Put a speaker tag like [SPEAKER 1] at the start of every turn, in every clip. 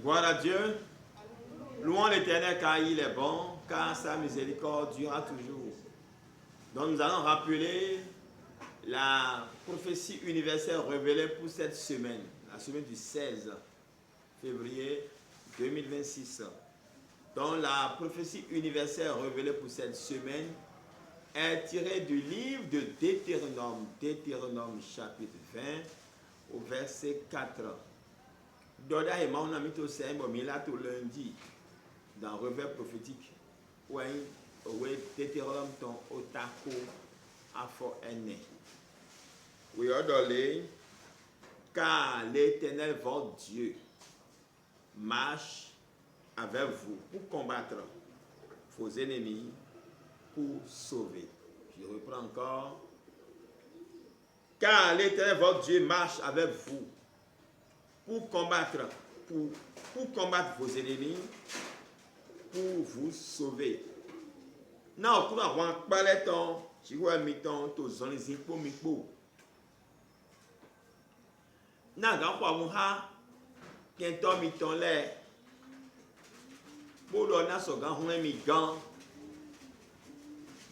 [SPEAKER 1] Gloire à Dieu. Louons l'Éternel car il est bon, car sa miséricorde durera toujours. Donc nous allons rappeler la prophétie universelle révélée pour cette semaine, la semaine du 16 février 2026. Donc la prophétie universelle révélée pour cette semaine est tirée du livre de Deutéronome, Deutéronome chapitre 20 au verset 4. Doda et on a mis au sein, mais là tout lundi, dans le réveil prophétique, où Deutéronome ton otako afo ene. Oui, odolé, car l'Éternel votre Dieu marche avec vous pour combattre vos ennemis, pour sauver. Je reprends encore. Car l'Éternel votre Dieu marche avec vous pour combattre vos ennemis, pour vous sauver. Non, pour avoir parlé ton, je vois miton to zone zimpo mikpo. Na gan kwa muha kento miton le. Pour na so gan hun mi gan.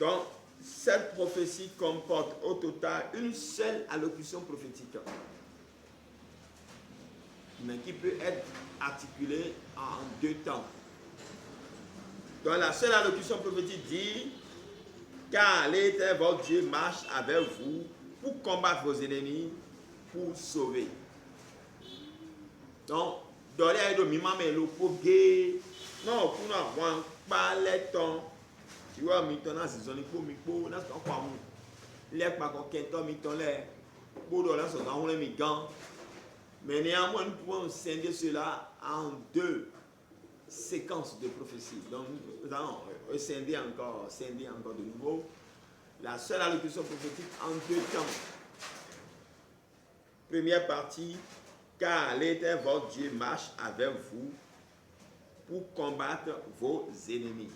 [SPEAKER 1] Donc cette prophétie comporte au total une seule allocution prophétique, mais qui peut être articulée en deux temps. Donc la seule allocution prophétique dit, car l'Éternel votre Dieu marche avec vous pour combattre vos ennemis, pour sauver. Donc, dans les de mimam et le pogé, non, pour nous avoir pas les temps, tu vois, maintenant, c'est zone pour mipo, n'a pas quoi mon. Les pas qu'on qu'un miton les, pour dans la seconde on les migrants. Mais néanmoins, nous pouvons scinder cela en deux séquences de prophétie. Donc, nous allons scinder encore de nouveau la seule allocution prophétique en deux temps. Première partie, car l'Éternel votre Dieu marche avec vous pour combattre vos ennemis.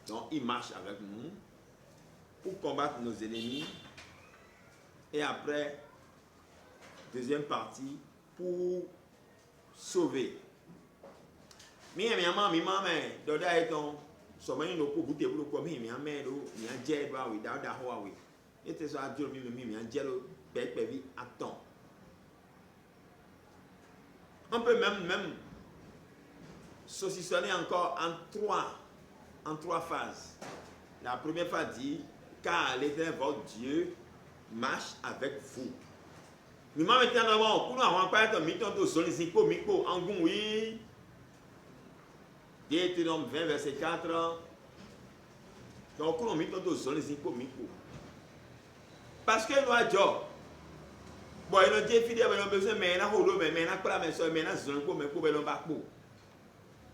[SPEAKER 1] Donc, il marche avec nous pour combattre nos ennemis. Et après, deuxième partie, pour sauver. Mi doda eton somani no ko bute bulu ko mi amelo mi anje ba wi da ho awi ete so aduro mi angelo pepe vi aton. On peut même saucissonner encore en trois phases. La première phase dit, car l'Éternel votre Dieu marche avec vous. Mi ma maintenant pour nous avoir pas être miton to solisipo miko angun oui. Deutéronome 20 verset 4. Donc nous mettons dos zones zipo miko. Parce que nous avons bon il a dit fidèle on besoin mais na holo mais na kala mais so mais na zone ko mais ko be no ba ko.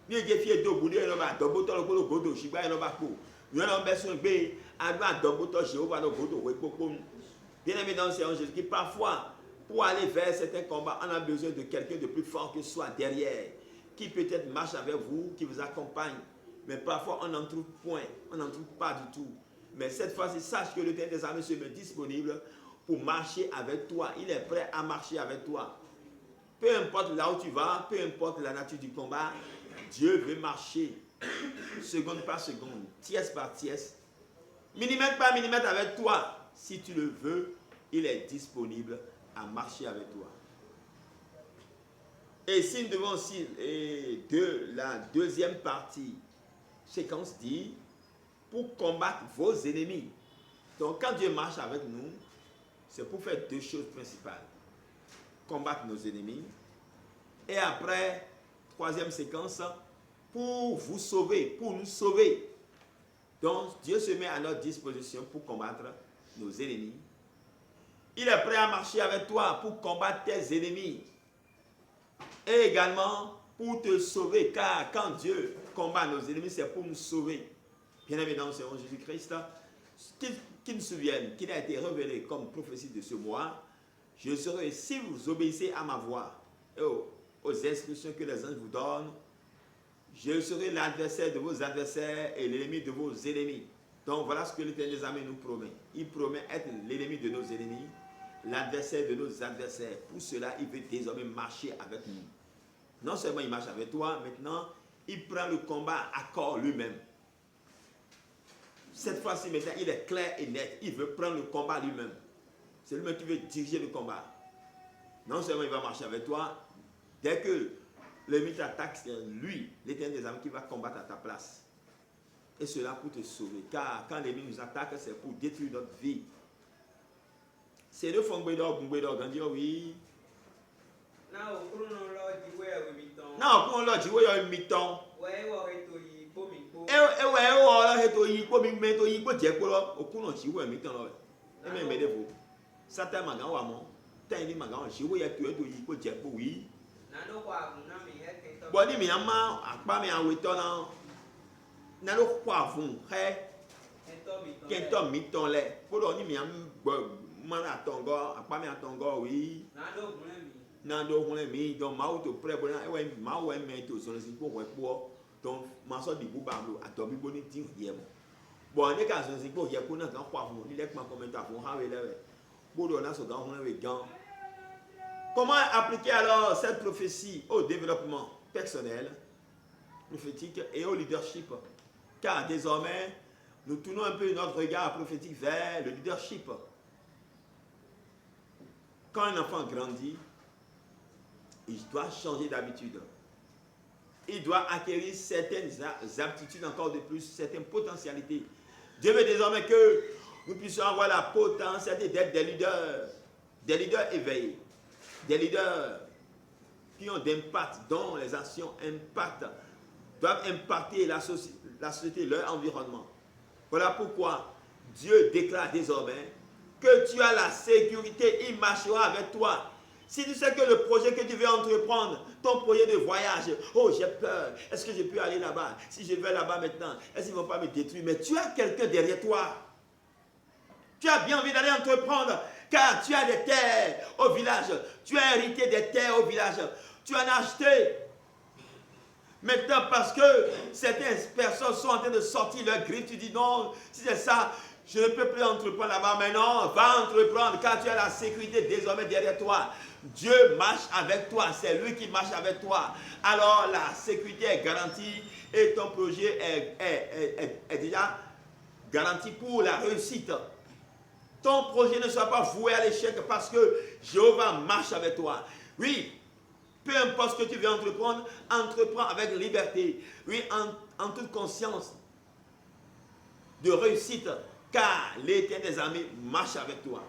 [SPEAKER 1] Ni je fie do bude no ba do boto lo ko godo shigba no ba ko. Nous avons besoin be adwa do boto Jéhovah no godo we popo. Bien aimé dans Seigneur Jésus qui parfois pour aller vers certains combats on a besoin de quelqu'un de plus fort que soi derrière, qui peut-être marche avec vous, qui vous accompagne. Mais parfois, on n'en trouve point, on n'en trouve pas du tout. Mais cette fois-ci, sache que le Ténèbre des armées se met disponible pour marcher avec toi. Il est prêt à marcher avec toi. Peu importe là où tu vas, peu importe la nature du combat, Dieu veut marcher seconde par seconde, tiers par tiers, millimètre par millimètre avec toi. Si tu le veux, il est disponible à marcher avec toi. Et si nous devons aussi la deuxième partie, séquence dit, pour combattre vos ennemis. Donc quand Dieu marche avec nous, c'est pour faire deux choses principales. Combattre nos ennemis. Et après, troisième séquence, pour vous sauver, pour nous sauver. Donc Dieu se met à notre disposition pour combattre nos ennemis. Il est prêt à marcher avec toi pour combattre tes ennemis. Et également pour te sauver, car quand Dieu combat nos ennemis, c'est pour nous sauver. Bien aimé dans le Seigneur Jésus-Christ, qu'il nous souvienne qu'il a été révélé comme prophétie de ce mois. Je serai, si vous obéissez à ma voix et aux instructions que les anges vous donnent, je serai l'adversaire de vos adversaires et l'ennemi de vos ennemis. Donc voilà ce que l'Éternel des armées nous promet. Il promet être l'ennemi de nos ennemis, l'adversaire de nos adversaires. Pour cela, il veut désormais marcher avec nous. Non seulement il marche avec toi, maintenant, il prend le combat à corps lui-même. Cette fois-ci, maintenant, il est clair et net. Il veut prendre le combat lui-même. C'est lui-même qui veut diriger le combat. Non seulement il va marcher avec toi, dès que l'ennemi t'attaque, c'est lui, l'Éternel des armées, qui va combattre à ta place. Et cela pour te sauver. Car quand l'ennemi nous attaque, c'est pour détruire notre vie. C'est le fond de Gandhi, oui. Non, on l'a dit, oui, il y a un mi-temps. Nando hune mi donc ma auto prêt bon e ma we me to so sin po we po donc ma so di bu ba lo atobi boni tin ye mo bon ne ka so sin po ye ko na kan kwa fun ni le kan commentaire fun ha we le bodo na so gan hune we gan. Comment appliquer alors cette prophétie au développement personnel, prophétique et au leadership? Car désormais, nous tournons un peu notre regard prophétique vers le leadership. Quand un enfant grandit, il doit changer d'habitude. Il doit acquérir certaines aptitudes encore de plus, certaines potentialités. Dieu veut désormais que nous puissions avoir la potentialité d'être des leaders éveillés, des leaders qui ont d'impact, dont les actions impactent, doivent impacter la société, leur environnement. Voilà pourquoi Dieu déclare désormais que tu as la sécurité, il marchera avec toi. Si tu sais que le projet que tu veux entreprendre, ton projet de voyage, oh j'ai peur, est-ce que je peux aller là-bas? Si je vais là-bas maintenant, est-ce qu'ils ne vont pas me détruire? Mais tu as quelqu'un derrière toi. Tu as bien envie d'aller entreprendre, car tu as des terres au village. Tu as hérité des terres au village. Tu en as acheté. Maintenant, parce que certaines personnes sont en train de sortir leur griffe, tu dis non, si c'est ça, je ne peux plus entreprendre là-bas. Mais non, va entreprendre, car tu as la sécurité désormais derrière toi. Dieu marche avec toi, c'est lui qui marche avec toi. Alors la sécurité est garantie et ton projet est déjà garanti pour la réussite. Ton projet ne sera pas voué à l'échec parce que Jéhovah marche avec toi. Oui, peu importe ce que tu veux entreprendre, entreprends avec liberté. Oui, en toute conscience de réussite, car l'Éternel des armées marche avec toi.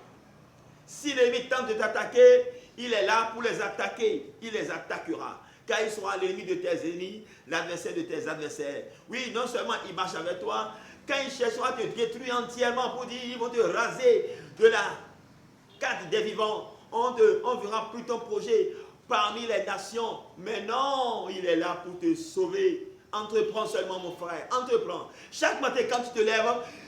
[SPEAKER 1] Si l'ennemi tente de t'attaquer, il est là pour les attaquer. Il les attaquera. Car il sera l'ennemi de tes ennemis, l'adversaire de tes adversaires. Oui, non seulement il marche avec toi, quand il cherchera à te détruire entièrement pour dire ils vont te raser de la carte des vivants, on ne verra plus ton projet parmi les nations. Mais non, il est là pour te sauver. Entreprends seulement, mon frère. Entreprends. Chaque matin, quand tu te lèves,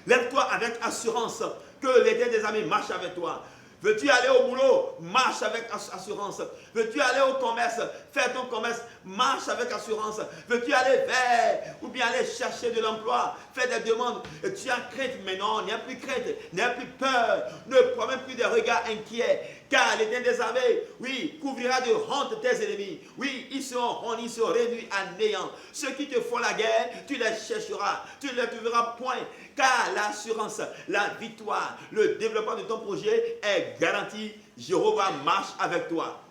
[SPEAKER 1] lève-toi avec assurance que l'Éternel des armées marche avec toi. Veux-tu aller au boulot? Marche avec assurance. Veux-tu aller au commerce? Fais ton commerce. Marche avec assurance. Veux-tu aller vers ou bien aller chercher de l'emploi? Fais des demandes. Tu as crainte, mais non, n'aie plus crainte, n'aie plus peur. Ne prends même plus des regards inquiets. Car l'Éternel des armées, oui, couvrira de honte tes ennemis. Oui, ils seront réduits à néant. Ceux qui te font la guerre, tu les chercheras. Tu ne les trouveras point. Car l'assurance, la victoire, le développement de ton projet est garanti. Jéhovah marche avec toi.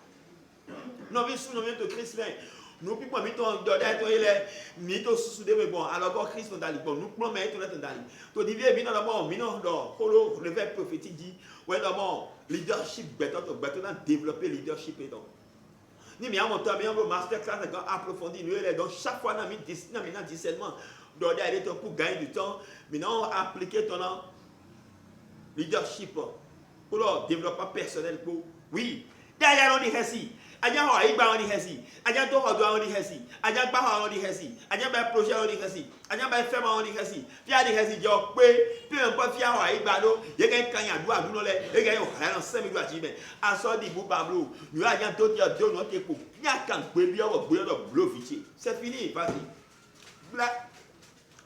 [SPEAKER 1] Nous sommes de Christ. Nous ne pouvons pas nous bon, alors Christ nous bon, nous pouvons mettre notre dali. Tu dis bien d'abord, le verbe prophétique dit, ouais d'abord, leadership, développer leadership et donc. Ni mais en mon temps, bien le masterclass approfondi, donc chaque fois nous avons discernement, pour gagner du temps, maintenant appliquer ton leadership pour le développement personnel pour oui. Derrière on dit ici, aja ho igba on dit ici, aja to ho do on dit ici, aja gba ho on dit ici, aja ba projet on dit ici, aja ba fema on dit ici. Fia dit ici jo pe, peu importe fia ho igba do, ye kan ya do adu no le, e ga yo ha 5 mi do ati me. Aso di bu pablo, you aja to ti do no te ko. Nya kan pe bi o gbe do blow fiché. C'est fini, vas-y.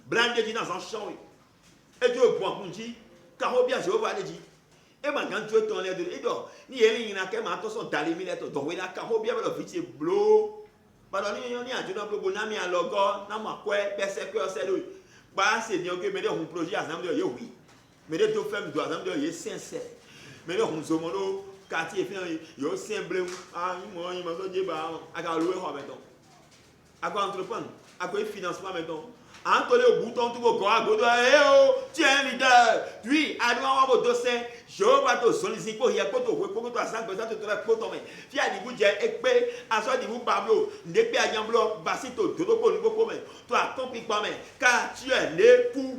[SPEAKER 1] Blande dit dans un champ. Et tu bon pour dire, car bien Jéhovah le dit. Et maintenant tu es ton l'air de l'idole. Ni Eli n'a qu'à m'attendre son d'aliminer ton. Donc il a car bien le fichier blow. Pardon, ni a jona blobo na mi a logo na ma kwe pese kwe oselo. Ba se ni oke me de hun projet azam de yo oui. Me de to femme do azam de yo sincère. Me de hun zomono quartier fin yo semble ah mo so je ba aka louer ho meton. Aka entreprendre, aka financement meton. Antole au bouton tout go à godo tu es un leader. Oui, à nous avoir vos dossiers. Je vais te solliciter pour y a poto pour toi 5% de toi poto mais. Fia di vous dire ekpe aso di vous Pablo, ndekpe a yamblo basito dodo ko niveau comme. Toi compris pas mais car tu es né pour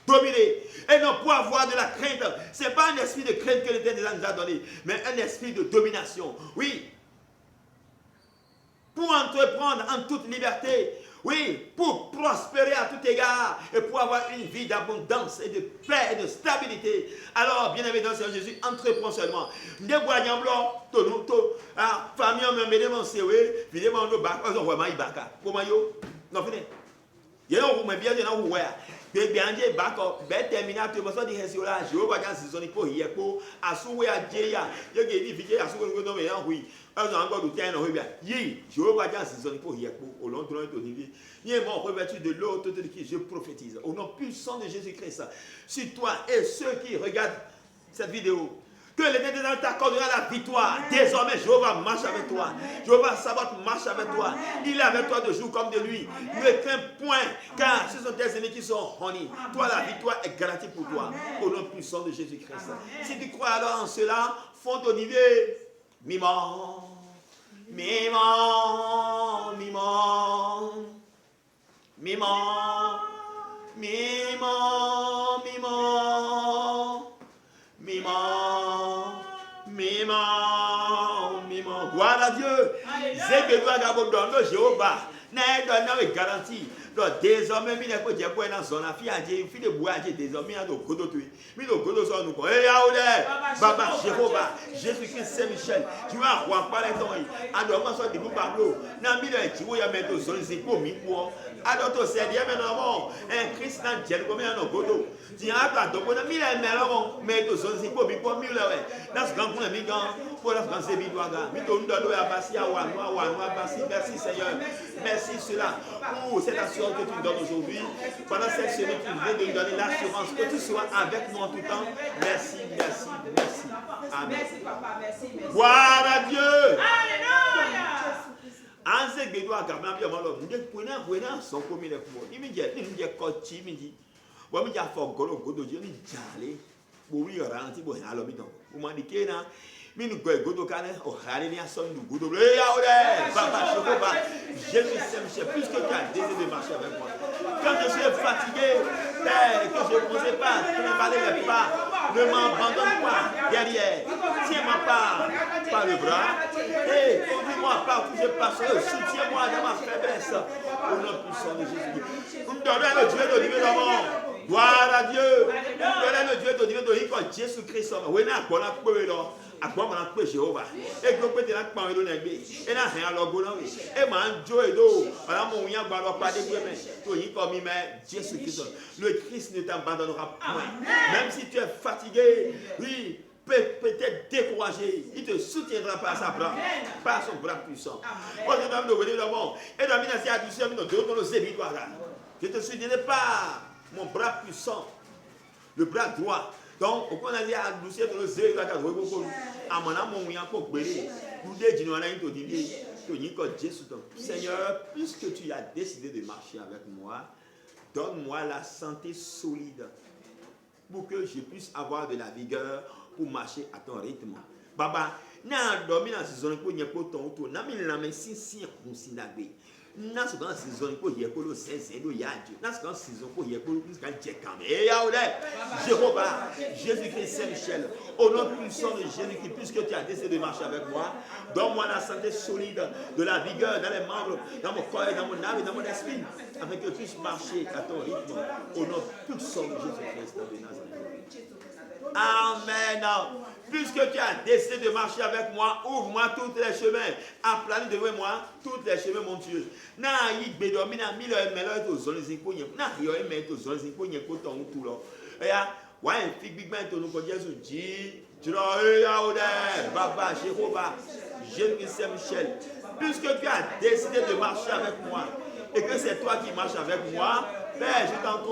[SPEAKER 1] dominer et non pour avoir de la crainte. C'est pas un esprit de crainte que l'Éternel nous a donné, mais un esprit de domination. Oui. Pour entreprendre en toute liberté. Oui, pour prospérer à tout égard et pour avoir une vie d'abondance et de paix et de stabilité. Alors, bien aimé dans le Seigneur Jésus, entreprends seulement. Ne voyons blanc, famille, on me demande si oui, puis demande le bac, on voit maï baka. Comment yo? Non, fini. Il y a un bien de nous voir. Bien dit bako, ben terminateur, mais ça dit que là, je vois bien si son époux hier pour assurer à Dieu. Il y a des filles assurer que non mais oui. Alors encore du temps on bien. Yi, je vois bien si son époux hier pour au long de notre niveau. Il est bon revêtu de l'autre de qui je prophétise au nom puissant de Jésus-Christ sur toi et ceux qui regardent cette vidéo. Que l'Éternel t'accordera la victoire. Désormais, Jéhovah marche avec toi. Jéhovah Sabaoth marche avec toi. Il est avec toi de jour comme de nuit. Ne crains point, car ce sont tes ennemis qui sont honnis. Toi, la victoire est garantie pour toi. Au nom puissant de Jésus-Christ. Si tu crois alors en cela, fonds ton niveau. Mimon, mimon, mimon, mimon, mimon, mimon. Mimon, gloire à Dieu. C'est que toi, Gabo, donne le Jéhovah. N'est donné une garantie. Donc, désormais, il n'y a pas de quoi dans son affaire. Il fait de bois, désormais, il y a de godo. Il y a de godo sur nous. Eh, Yaoudé, Baba, Jéhovah, Jésus-Christ, Saint-Michel. Tu vas voir par les temps. Alors, on sort de nous, Pablo. N'a mis le petit, il y a maintenant son zépo, mi-pour. Alors, tu sais, il y a maintenant un Christ dans Dieu, comme il y a un godo. Tu as pas de godo, mais il y a un mélange, mais tu son zépo, mi-pour, mi-le. Dans ce grand coup, il y a un pour la France, c'est Bidouaga. Merci Seigneur. Merci cela pour cette assurance que tu nous donnes aujourd'hui. Pendant cette semaine, tu viens de nous donner l'assurance que tu sois avec nous en tout temps. Merci, merci, merci. Amen.
[SPEAKER 2] Merci papa, merci, merci.
[SPEAKER 1] Gloire à Dieu.
[SPEAKER 2] Alléluia.
[SPEAKER 1] Anse Bédoua, car même alors, nous devons son commun de pour. Il me dit, il me dit, moi, je fais golo godo, je me dis, pour lui rentrer, pour aller à l'hôpital. Pour m'indiquer, mais nous godo canne, au rallier à son godo. Papa, Jésus Saint-Michel, plus que tu as désiré de marcher avec moi. Quand je suis fatigué, que je ne sais pas, trimballer les pas, ne m'abandonne pas derrière. Tiens-moi par le bras et conduis-moi partout où je passerai. Soutiens-moi dans ma faiblesse. Au nom puissant de Jésus. Nous donnons le Dieu de Dieu d'abord. Gloire à Dieu. Nous donnons le Dieu de Dieu de Dieu Jésus-Christ. Oui, n'a pas agbɔmɔ kpe Jéhovah ego kpe tena kpɔn edo negbe ena hɛn alɔgo na we ema dzo edo ɔlamo wunya gba alɔ kpa de gbe mɛ to yi kɔ mi mɛ Jésus Christ le Christ ne t'abandonnera point même si tu es fatigué oui peut-être découragé il te soutiendra par sa bras par son bras puissant quand tu dois me venir d'abord et dans mina si adouci mi no do no zebi toi là je te soutiendrai par mon bras puissant le bras droit. Donc, au qu'on a dit à Lucie de l'Océan, il va faire beaucoup. À mon amour, il y a encore brûlé. Nous disons, Seigneur, puisque tu as décidé de marcher avec moi, donne-moi la santé solide pour que je puisse avoir de la vigueur pour marcher à ton rythme. Baba, n'a dormi dans ce zone pour n'y avoir ton tour. N'a mis la main si on s'y n'a pas. Dans ce cas, saison pour y avoir le 16 et le yadju. Dans ce cas, saison pour y avoir le Djekam. Et Jéhovah, Jésus-Christ Saint-Michel, au nom puissant de Jésus-Christ, puisque tu as décidé de marcher avec moi, donne-moi la santé solide, de la vigueur dans les membres, dans mon corps, dans mon âme et dans mon esprit, afin que je puisse marcher à ton rythme, au nom puissant de Jésus-Christ de Nazareth. Amen. Puisque tu as décidé de marcher avec moi, ouvre-moi tous les chemins. Aplane devant moi tous les chemins, mon Dieu. Na yi bedomi na mi lo emelo to zone zinko yen. Na yo eme to zone zinko yen ko ton tu lo. Eya, wa en fi gbigban to nu ko Jesu ji. Jiro eya o de. Baba Jéhovah, Jésus Saint-Michel. puisque tu as décidé de marcher avec moi et que c'est toi qui marches avec moi, Père, je t'en